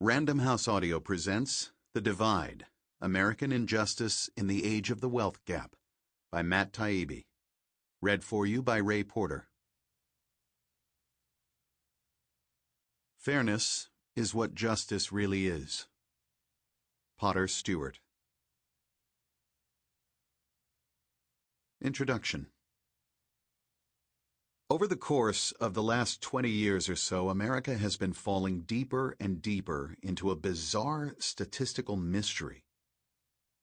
Random House Audio presents The Divide, American Injustice in the Age of the Wealth Gap by Matt Taibbi. Read for you by Ray Porter. Fairness is what justice really is. Potter Stewart. Introduction. Over the course of the last 20 years or so, America has been falling deeper and deeper into a bizarre statistical mystery.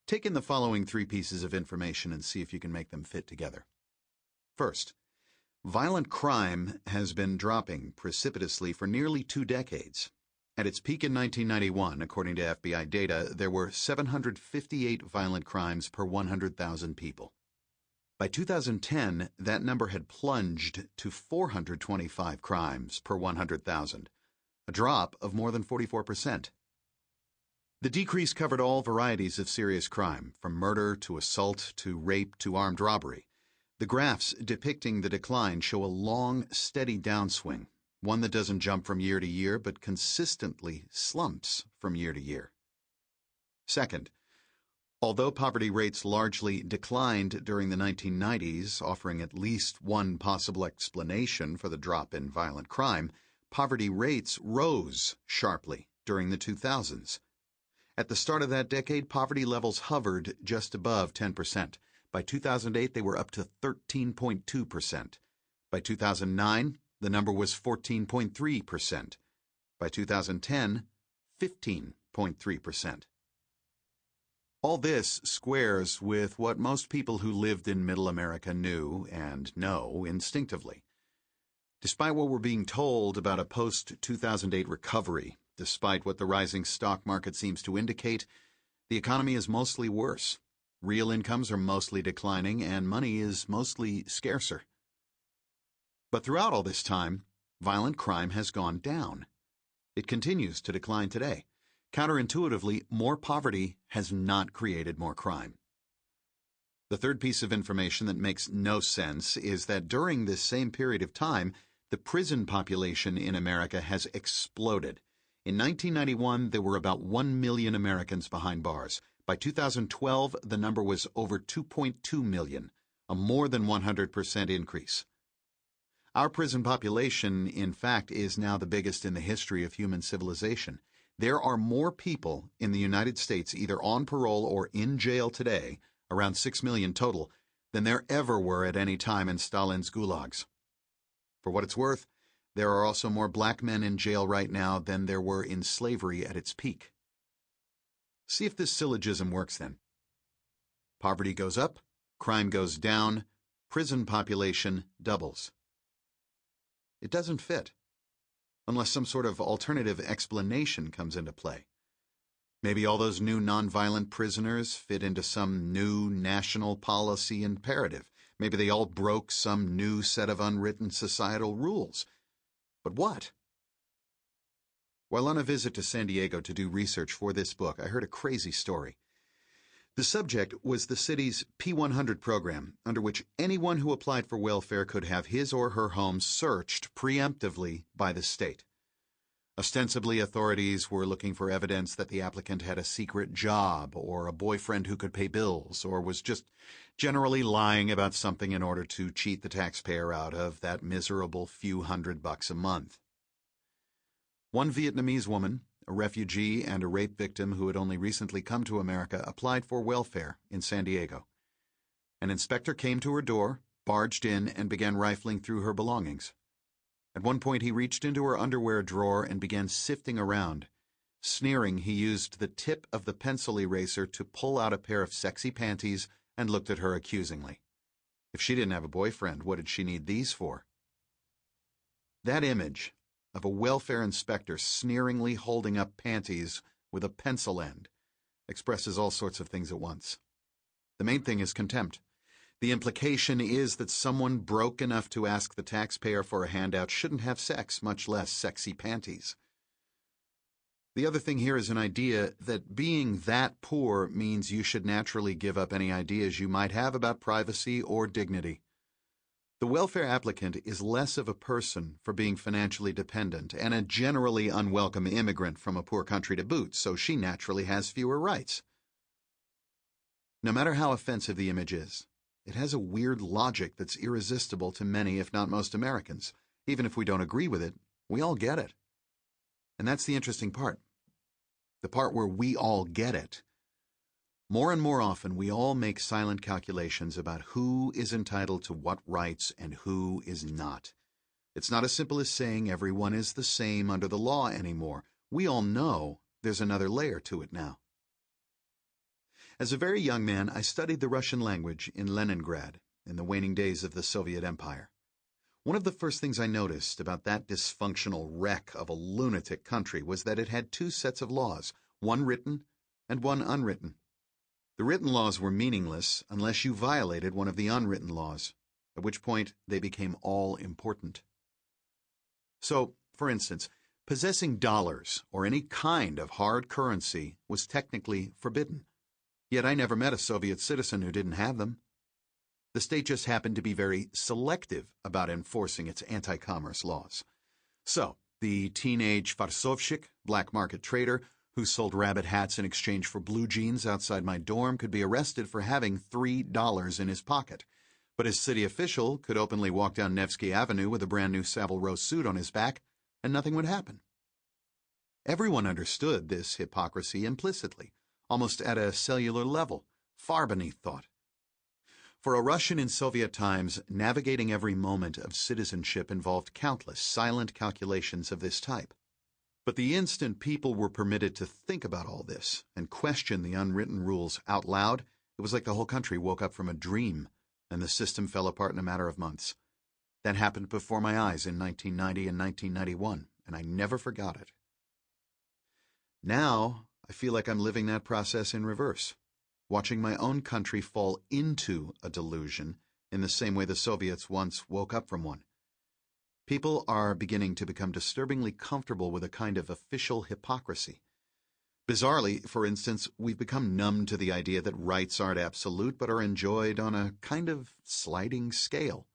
Take in the following three pieces of information and see if you can make them fit together. First, violent crime has been dropping precipitously for nearly 2 decades. At its peak in 1991, according to FBI data, there were 758 violent crimes per 100,000 people. By 2010, that number had plunged to 425 crimes per 100,000, a drop of more than 44%. The decrease covered all varieties of serious crime, from murder to assault to rape to armed robbery. The graphs depicting the decline show a long, steady downswing, one that doesn't jump from year to year but consistently slumps from year to year. Second, although poverty rates largely declined during the 1990s, offering at least one possible explanation for the drop in violent crime, poverty rates rose sharply during the 2000s. At the start of that decade, poverty levels hovered just above 10%. By 2008, they were up to 13.2%. By 2009, the number was 14.3%. By 2010, 15.3%. All this squares with what most people who lived in Middle America knew and know instinctively. Despite what we're being told about a post-2008 recovery, despite what the rising stock market seems to indicate, the economy is mostly worse. Real incomes are mostly declining, and money is mostly scarcer. But throughout all this time, violent crime has gone down. It continues to decline today. Counterintuitively, more poverty has not created more crime. The third piece of information that makes no sense is that during this same period of time, the prison population in America has exploded. In 1991, there were about 1 million Americans behind bars. By 2012, the number was over 2.2 million, a more than 100% increase. Our prison population, in fact, is now the biggest in the history of human civilization. There are more people in the United States either on parole or in jail today, around 6 million total, than there ever were at any time in Stalin's gulags. For what it's worth, there are also more black men in jail right now than there were in slavery at its peak. See if this syllogism works then. Poverty goes up, crime goes down, prison population doubles. It doesn't fit, unless some sort of alternative explanation comes into play. Maybe all those new nonviolent prisoners fit into some new national policy imperative. Maybe they all broke some new set of unwritten societal rules. But what? While on a visit to San Diego to do research for this book, I heard a crazy story. The subject was the city's P100 program, under which anyone who applied for welfare could have his or her home searched preemptively by the state. Ostensibly, authorities were looking for evidence that the applicant had a secret job or a boyfriend who could pay bills or was just generally lying about something in order to cheat the taxpayer out of that miserable few $100 a month. One Vietnamese woman, a refugee and a rape victim who had only recently come to America, applied for welfare in San Diego. An inspector came to her door, barged in, and began rifling through her belongings. At one point, he reached into her underwear drawer and began sifting around. Sneering, he used the tip of the pencil eraser to pull out a pair of sexy panties and looked at her accusingly. If she didn't have a boyfriend, what did she need these for? That image of a welfare inspector sneeringly holding up panties with a pencil end expresses all sorts of things at once. The main thing is contempt. The implication is that someone broke enough to ask the taxpayer for a handout shouldn't have sex, much less sexy panties. The other thing here is an idea that being that poor means you should naturally give up any ideas you might have about privacy or dignity. The welfare applicant is less of a person for being financially dependent and a generally unwelcome immigrant from a poor country to boot, so she naturally has fewer rights. No matter how offensive the image is, it has a weird logic that's irresistible to many, if not most Americans. Even if we don't agree with it, we all get it. And that's the interesting part. The part where we all get it. More and more often, we all make silent calculations about who is entitled to what rights and who is not. It's not as simple as saying everyone is the same under the law anymore. We all know there's another layer to it now. As a very young man, I studied the Russian language in Leningrad in the waning days of the Soviet Empire. One of the first things I noticed about that dysfunctional wreck of a lunatic country was that it had two sets of laws, one written and one unwritten. The written laws were meaningless unless you violated one of the unwritten laws, at which point they became all important. So, for instance, possessing dollars or any kind of hard currency was technically forbidden. Yet I never met a Soviet citizen who didn't have them. The state just happened to be very selective about enforcing its anti-commerce laws. So, the teenage farsovщик, black market trader, who sold rabbit hats in exchange for blue jeans outside my dorm could be arrested for having $3 in his pocket. But his city official could openly walk down Nevsky Avenue with a brand new Savile Row suit on his back, and nothing would happen. Everyone understood this hypocrisy implicitly, almost at a cellular level, far beneath thought. For a Russian in Soviet times, navigating every moment of citizenship involved countless silent calculations of this type. But the instant people were permitted to think about all this and question the unwritten rules out loud, it was like the whole country woke up from a dream, and the system fell apart in a matter of months. That happened before my eyes in 1990 and 1991, and I never forgot it. Now, I feel like I'm living that process in reverse, watching my own country fall into a delusion in the same way the Soviets once woke up from one. People are beginning to become disturbingly comfortable with a kind of official hypocrisy. Bizarrely, for instance, we've become numb to the idea that rights aren't absolute but are enjoyed on a kind of sliding scale.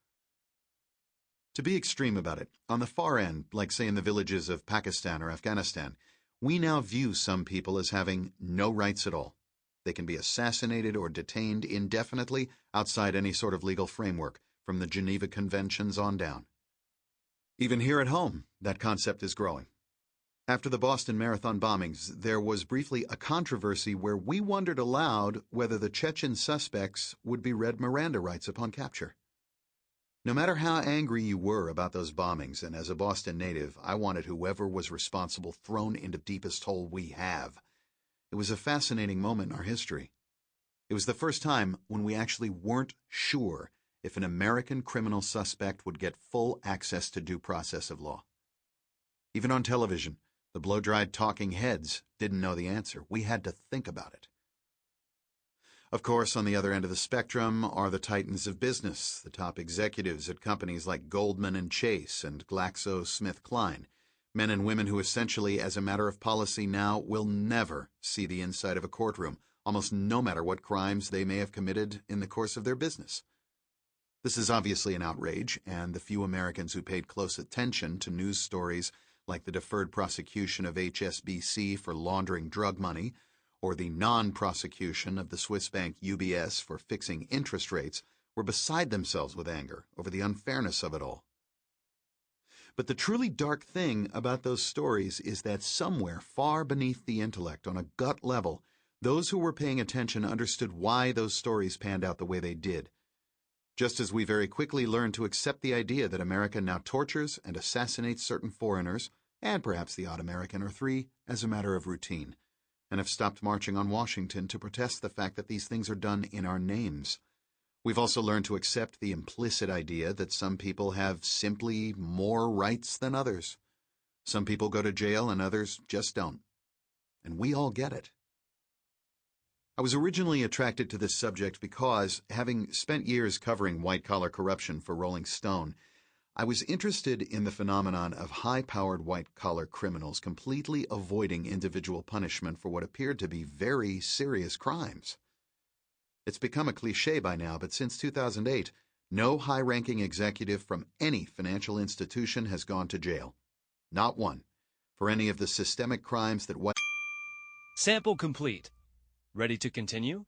To be extreme about it, on the far end, like say in the villages of Pakistan or Afghanistan, we now view some people as having no rights at all. They can be assassinated or detained indefinitely outside any sort of legal framework, from the Geneva Conventions on down. Even here at home, that concept is growing. After the Boston Marathon bombings, there was briefly a controversy where we wondered aloud whether the Chechen suspects would be read Miranda rights upon capture. No matter how angry you were about those bombings, and as a Boston native, I wanted whoever was responsible thrown into the deepest hole we have. It was a fascinating moment in our history. It was the first time when we actually weren't sure if an American criminal suspect would get full access to due process of law. Even on television, the blow-dried talking heads didn't know the answer. We had to think about it. Of course, on the other end of the spectrum are the titans of business, the top executives at companies like Goldman and Chase and GlaxoSmithKline, men and women who essentially, as a matter of policy now, will never see the inside of a courtroom, almost no matter what crimes they may have committed in the course of their business. This is obviously an outrage, and the few Americans who paid close attention to news stories like the deferred prosecution of HSBC for laundering drug money, or the non-prosecution of the Swiss bank UBS for fixing interest rates, were beside themselves with anger over the unfairness of it all. But the truly dark thing about those stories is that somewhere far beneath the intellect, on a gut level, those who were paying attention understood why those stories panned out the way they did. Just as we very quickly learned to accept the idea that America now tortures and assassinates certain foreigners, and perhaps the odd American or three, as a matter of routine, and have stopped marching on Washington to protest the fact that these things are done in our names. We've also learned to accept the implicit idea that some people have simply more rights than others. Some people go to jail and others just don't. And we all get it. I was originally attracted to this subject because, having spent years covering white-collar corruption for Rolling Stone, I was interested in the phenomenon of high-powered white-collar criminals completely avoiding individual punishment for what appeared to be very serious crimes. It's become a cliché by now, but since 2008, No high-ranking executive from any financial institution has gone to jail. Not one. For any of the systemic crimes that Sample complete. Ready to continue?